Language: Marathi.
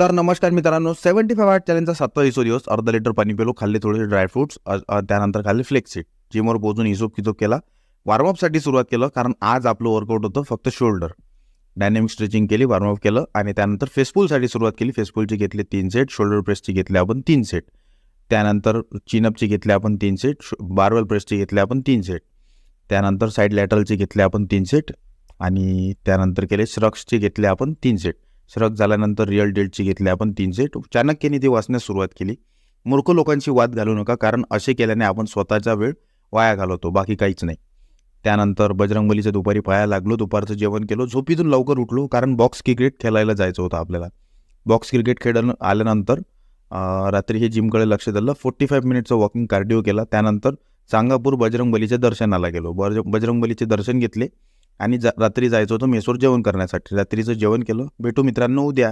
तर नमस्कार मित्रांनो, 75 आर्ट चॅलेंजचा 7वा दिवस. अर्धा लिटर पाणी पिलो, खाल्ले थोडेसे ड्रायफ्रुट्स, त्यानंतर खाल्ले फ्लेक्सीड. जिमवर पोहोचून हिशोब किचोब केला. वॉर्मअपसाठी सुरुवात केलं, कारण आज आपलं वर्कआउट होतं फक्त शोल्डर. डायनॅमिक स्ट्रेचिंग केली, वॉर्मअप केलं आणि त्यानंतर फेसपुलसाठी सुरुवात केली. फेसपुलची घेतली 3 सेट, शोल्डर प्रेसची घेतली आपण 3 सेट, त्यानंतर चिनअपची घेतली आपण 3 सेट, बारवेल प्रेसची घेतली आपण 3 सेट, त्यानंतर साईड लॅटरलची घेतली आपण 3 सेट आणि त्यानंतर केले श्रक्सची घेतले आपण 3 सेट. श्रक झाल्यानंतर रिअल डेल्टची घेतली आपण 3 सेट. चाणक्याने ती वाचण्यास सुरुवात केली. मूर्ख लोकांशी वाद घालू नका, कारण असे केल्याने आपण स्वतःचा वेळ वाया घालवतो, बाकी काहीच नाही. त्यानंतर बजरंगबलीच्या दुपारी पाया लागलो, दुपारचं जेवण केलं, झोपीतून लवकर उठलो, कारण बॉक्स क्रिकेट खेळायला जायचं होतं आपल्याला. बॉक्स क्रिकेट खेळून आल्यानंतर रात्री हे जिमकडे लक्ष दिलं. 45 मिनिटचं वॉकिंग कार्डिओ केला. त्यानंतर चांगापूर बजरंगबलीच्या दर्शनाला गेलो. बजरंगबलीचे दर्शन घेतले आणि रात्री जायचं होतं मेसवर जेवण करण्यासाठी. रात्रीचं जेवण केलं. भेटू मित्रांनो उद्या.